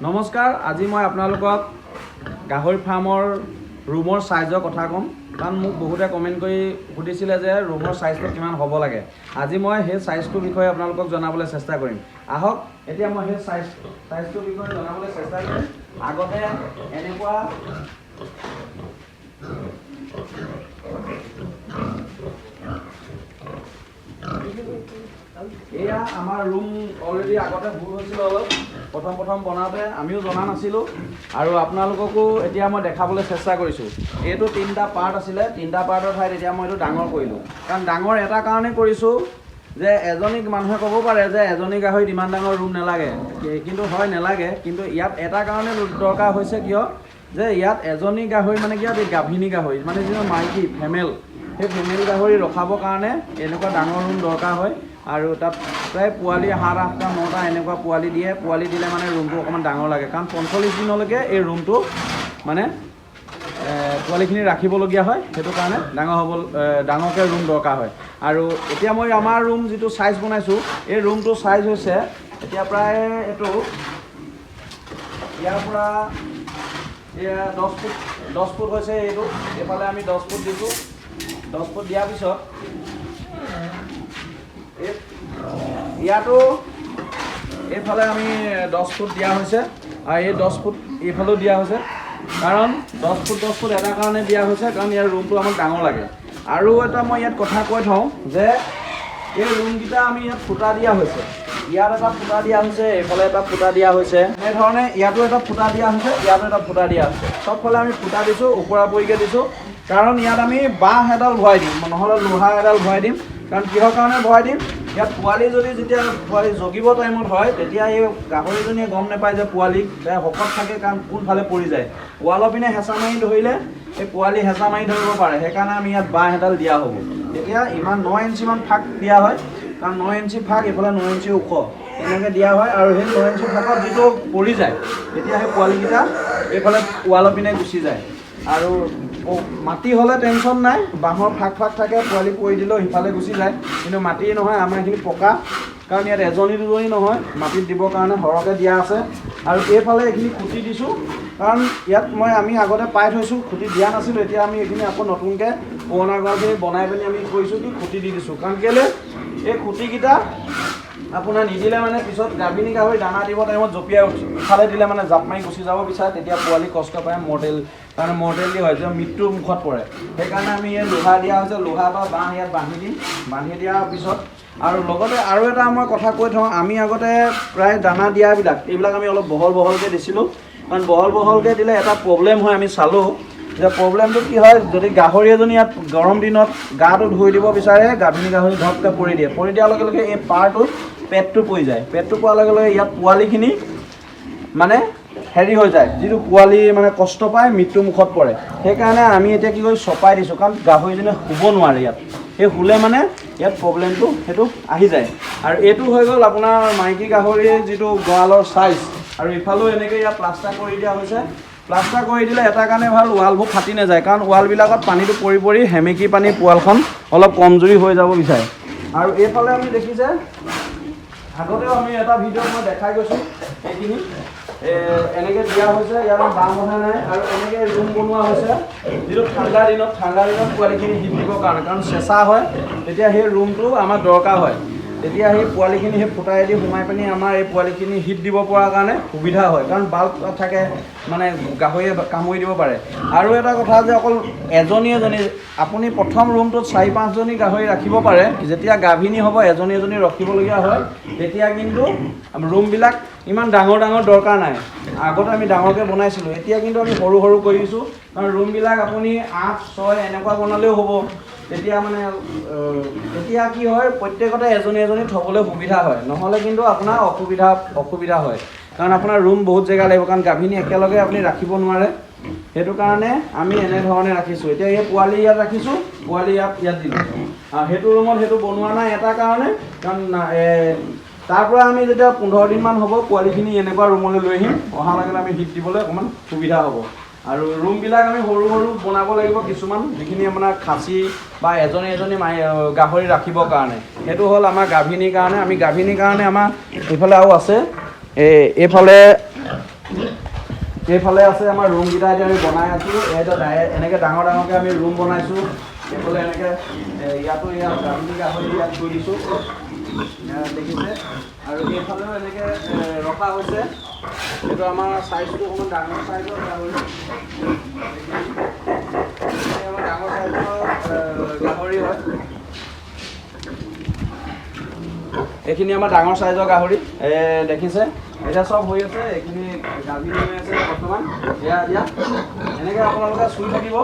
নমস্কাৰ, আজি মই আপোনালোকক গাহৰি ফাৰ্মৰ ৰুমৰ সাইজৰ কথা ক'ম। কাৰণ মোক বহুতে কমেণ্ট কৰি সুধিছিলে যে ৰুমৰ সাইজটো কিমান হ'ব লাগে। আজি মই সেই সাইজটোৰ বিষয়ে আপোনালোকক জনাবলৈ চেষ্টা কৰিম। আহক এতিয়া মই সেই সাইজটোৰ বিষয়ে জনাবলৈ চেষ্টা কৰিম। আগতে এনেকুৱা এয়া আমাৰ ৰুম অলৰেডি আগতে ভুল হৈছিল অলপ প্ৰথম বনাওঁতে আমিও জনা নাছিলোঁ আৰু আপোনালোককো এতিয়া মই দেখাবলৈ চেষ্টা কৰিছোঁ। এইটো 3টা পাৰ্ট আছিলে, 3টা পাৰ্টৰ ঠাইত এতিয়া মই এইটো ডাঙৰ কৰিলোঁ। কাৰণ ডাঙৰ এটা কাৰণে কৰিছোঁ যে এজনী মানুহে ক'ব পাৰে যে এজনী গাহৰিত ইমান ডাঙৰ ৰুম নালাগে, কিন্তু হয় নালাগে। কিন্তু ইয়াত এটা কাৰণে দৰকাৰ হৈছে কিয় যে ইয়াত এজনী গাহৰি মানে কি এই গাভিনী গাহৰি মানে যিটো মাইকী ফেমেল, সেই ফেমেল গাহৰি ৰখাবৰ কাৰণে এনেকুৱা ডাঙৰ ৰুম দৰকাৰ হয়। আৰু তাত প্ৰায় পোৱালি 7, 8টা 9টা এনেকুৱা পোৱালি দিয়ে। পোৱালি দিলে মানে ৰুমটো অকণমান ডাঙৰ লাগে, কাৰণ 45 দিনলৈকে এই ৰুমটো মানে পোৱালিখিনি ৰাখিবলগীয়া হয়। সেইটো কাৰণে ডাঙৰকৈ ৰুম দৰকাৰ হয়। আৰু এতিয়া মই আমাৰ ৰুম যিটো চাইজ বনাইছোঁ, এই ৰুমটোৰ চাইজ হৈছে এতিয়া প্ৰায় এইটো ইয়াৰ পৰা এয়া 10 ফুট হৈছে। এইটো এইফালে আমি 10 ফুট দিছোঁ। 10 ফুট দিয়াৰ পিছত ইয়াতো এইফালে আমি 10 ফুট দিয়া হৈছে আৰু এই 10 ফুট এইফালেও দিয়া হৈছে। কাৰণ 10 ফুট এটা কাৰণে দিয়া হৈছে কাৰণ ইয়াৰ ৰুমটো আমাক ডাঙৰ লাগে। আৰু এটা মই ইয়াত কথা কৈ থওঁ যে এই ৰুমকেইটা আমি ইয়াত ফুটা দিয়া হৈছে। ইয়াত এটা ফুটা দিয়া হৈছে, এইফালে এটা ফুটা দিয়া হৈছে, এনেধৰণে ইয়াতো এটা ফুটা দিয়া হৈছে, ইয়াতো এটা ফুটা দিয়া হৈছে। চবফালে আমি ফুটা দিছোঁ, ওপৰা পৰিকৈ দিছোঁ। কাৰণ ইয়াত আমি বাঁহ এডাল ভৰাই দিম, নহ'লে লোহা এডাল ভৰাই দিম। কাৰণ কিহৰ কাৰণে ভৰাই দিম, ইয়াত পোৱালি যেতিয়া পোৱালি জগিব টাইমত হয় তেতিয়া এই গাহৰিজনীয়ে গম নাপায় যে পোৱালি শকত থাকে, কাৰণ কোনফালে পৰি যায়। ৱালৰ পিনে হেঁচা মাৰি ধৰিলে এই পোৱালি হেঁচা মাৰি ধৰিব পাৰে। সেইকাৰণে আমি ইয়াত বাঁহ এডাল দিয়া হ'ব। এতিয়া ইমান 9 ইঞ্চিমান ফাঁক দিয়া হয়, কাৰণ 9 ইঞ্চি ফাঁক, এইফালে 9 ইঞ্চি ওখ, এনেকৈ দিয়া হয়। আৰু সেই 9 ইঞ্চি ফাঁকত যিটো পৰি যায় তেতিয়া সেই পোৱালিকেইটা এইফালে ৱালৰ পিনে গুচি যায়। আৰু মাটি হ'লে টেনশ্যন নাই, বাঁহৰ ফাঁক থাকে, পোৱালি পৰি দিলেও সিফালে গুচি যায়। কিন্তু মাটি নহয়, আমাৰ এইখিনি পকা, কাৰণ ইয়াত এজনী দুজনী নহয়, মাটিত দিবৰ কাৰণে সৰহকৈ দিয়া আছে। আৰু এইফালে এইখিনি খুঁটি দিছোঁ, কাৰণ ইয়াত আমি আগতে পাই থৈছোঁ, খুঁটি দিয়া নাছিলোঁ। এতিয়া আমি এইখিনি আকৌ নতুনকৈ পুৰণা ঘৰখিনি বনাই পিনি আমি কৰিছোঁ কি খুঁটি দি দিছোঁ। কাৰণ কেলৈ এই খুঁটিকেইটা আপোনাৰ নিদিলে মানে পিছত গাভিনী গাহৰি দানা দিব টাইমত জঁপিয়াই ইফালে দিলে মানে জাপ মাৰি গুচি যাব বিচাৰে, তেতিয়া পোৱালি কষ্ট পায়, মৰ্টেলি হয় যে মৃত্যুৰ মুখত পৰে। সেইকাৰণে আমি ইয়াত লোহা দিয়া হৈছে, লোহা বা বাঁহ ইয়াত বান্ধি দিম। বান্ধি দিয়াৰ পিছত আৰু লগতে আৰু এটা মই কথা কৈ থওঁ, আমি আগতে প্ৰায় দানা এইবিলাক আমি অলপ বহলকৈ দিছিলোঁ। কাৰণ বহলকৈ দিলে এটা প্ৰব্লেম হয়, আমি চালোঁ যে প্ৰব্লেমটো কি হয়, যদি গাহৰি এজনী ইয়াত গৰম দিনত গাটো ধুই দিব বিচাৰে, গাভিনী গাহৰি ধপকৈ পৰি দিয়াৰ লগে লগে এই পাৰটোত পেটটো পৰি যায়। পেটটো পোৱাৰ লগে লগে ইয়াত পোৱালিখিনি মানে হেৰি হৈ যায়, যিটো পোৱালি মানে কষ্ট পায়, মৃত্যু মুখত পৰে। সেইকাৰণে আমি এতিয়া কি কৰি চপাই দিছোঁ, কাৰণ গাহৰিজনীয়ে শুব নোৱাৰে ইয়াত। সেই শুলে মানে ইয়াত প্ৰব্লেমটো সেইটো আহি যায়। আৰু এইটো হৈ গ'ল আপোনাৰ মাইকী গাহৰিৰ যিটো গঁৰালৰ চাইজ। আৰু ইফালেও এনেকৈ ইয়াত প্লাষ্টাৰ কৰি দিয়া হৈছে। প্লাষ্টাৰ কৰি দিলে এটা কাৰণে ভাল, ৱালবোৰ ফাটি নাযায়, কাৰণ ৱালবিলাকত পানীটো পৰি সেমেকি পানী পোৱালখন অলপ কমজুৰি হৈ যাব বিচাৰে। আৰু এইফালে আমি দেখিছে, আগতেও আমি এটা ভিডিঅ'ত মই দেখাই গৈছোঁ, এইখিনি এনেকৈ দিয়া হৈছে। ইয়াত বাঁহ বন্ধা নাই আৰু এনেকৈ ৰুম বনোৱা হৈছে, যিটো ঠাণ্ডা দিনত পোৱালিখিনি হিট দিবৰ কাৰণে, কাৰণ চেঁচা হয় তেতিয়া সেই ৰুমটো আমাৰ দৰকাৰ হয়। তেতিয়া সেই পোৱালিখিনি সেই ফুটাইদি সোমাই পিনি আমাৰ এই পোৱালিখিনি হিট দিব পৰাৰ কাৰণে সুবিধা হয়, কাৰণ বাল্ব থাকে, মানে গাহৰিয়ে কামুৰি দিব পাৰে। আৰু এটা কথা যে অকল এজনী আপুনি প্ৰথম ৰুমটোত 4-5জনী গাহৰি ৰাখিব পাৰে। যেতিয়া গাভিনী হ'ব এজনী ৰখিবলগীয়া হয়, তেতিয়া কিন্তু ৰুমবিলাক ইমান ডাঙৰ দৰকাৰ নাই। আগতে আমি ডাঙৰকৈ বনাইছিলোঁ, এতিয়া কিন্তু আমি সৰু কৰিছোঁ। কাৰণ ৰুমবিলাক আপুনি 8-6 এনেকুৱা বনালেও হ'ব। তেতিয়া মানে এতিয়া কি হয়, প্ৰত্যেকতে এজনী থ'বলৈ সুবিধা হয়, নহ'লে কিন্তু আপোনাৰ অসুবিধা হয়। কাৰণ আপোনাৰ ৰুম বহুত জেগা লাগিব, কাৰণ গাভিনী একেলগে আপুনি ৰাখিব নোৱাৰে। সেইটো কাৰণে আমি এনেধৰণে ৰাখিছোঁ। এতিয়া এই পোৱালি ইয়াত ৰাখিছোঁ, পোৱালি ইয়াত দিলোঁ। সেইটো ৰুমত সেইটো বনোৱা নাই এটা কাৰণে, কাৰণ তাৰ পৰা আমি যেতিয়া 15 দিনমান হ'ব, পোৱালিখিনি এনেকুৱা ৰুমলৈ লৈ আহিম। অহাৰ লগে আমি হিট দিবলৈ অকণমান সুবিধা হ'ব। আৰু ৰুমবিলাক আমি সৰু বনাব লাগিব কিছুমান, যিখিনি আপোনাৰ খাচী বা এজনী গাহৰি ৰাখিবৰ কাৰণে। সেইটো হ'ল আমাৰ গাভিনীৰ কাৰণে। আমি গাভিনীৰ কাৰণে আমাৰ এইফালে আৰু আছে, এইফালে এইফালে আছে আমাৰ ৰুমকেইটা এতিয়া আমি বনাই আছোঁ এনেকৈ ডাঙৰ ডাঙৰকৈ আমি ৰুম বনাইছোঁ এইফালে এনেকৈ ইয়াতো ইয়াত গাহৰি ইয়াত থৈ দিছোঁ দেখিছে আৰু এইফালেও এনেকৈ ৰখা হৈছে এইটো আমাৰ চাইজটো অকণমান ডাঙৰ চাইজৰ গাহৰি আমাৰ ডাঙৰ চাইজৰ গাহৰি হয় এইখিনি আমাৰ ডাঙৰ চাইজৰ গাহৰি দেখিছে এতিয়া চব হৈ আছে এইখিনি গাভী হৈ আছে বৰ্তমান এতিয়া এনেকৈ আপোনালোকে চুই থাকিব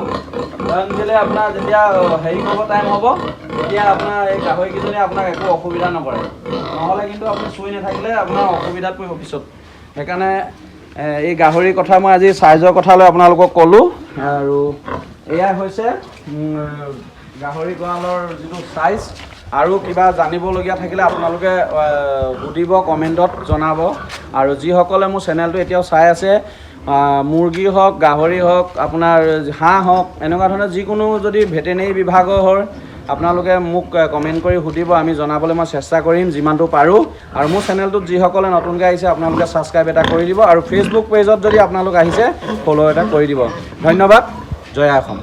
কাৰণ কেলৈ আপোনাৰ যেতিয়া হেৰি কৰিব টাইম হ'ব তেতিয়া আপোনাৰ এই গাহৰিকেইজনী আপোনাক একো অসুবিধা নকৰে নহ'লে কিন্তু আপুনি চুই নাথাকিলে আপোনাৰ অসুবিধাত পৰিব পিছত সেইকাৰণে এই গাহৰিৰ কথা মই আজি চাইজৰ কথা লৈ আপোনালোকক ক'লোঁ আৰু এয়া হৈছে গাহৰি গঁৰালৰ যিটো চাইজ আৰু কিবা জানিবলগীয়া থাকিলে আপোনালোকে সুধিব কমেণ্টত জনাব আৰু যিসকলে মোৰ চেনেলটো এতিয়াও চাই আছে মুৰ্গী হওক গাহৰি হওক আপোনাৰ হাঁহ হওক এনেকুৱা ধৰণৰ যিকোনো যদি ভেটেনেৰি বিভাগৰ হয় আপোনালোকে মোক কমেণ্ট কৰি সুধিব আমি জনাবলৈ মই চেষ্টা কৰিম যিমানটো পাৰোঁ আৰু মোৰ চেনেলটোত যিসকলে নতুনকৈ আহিছে আপোনালোকে ছাবস্ক্ৰাইব এটা কৰি দিব আৰু ফেচবুক পেজত যদি আপোনালোক আহিছে ফ'ল' এটা কৰি দিব ধন্যবাদ জয় আই অসম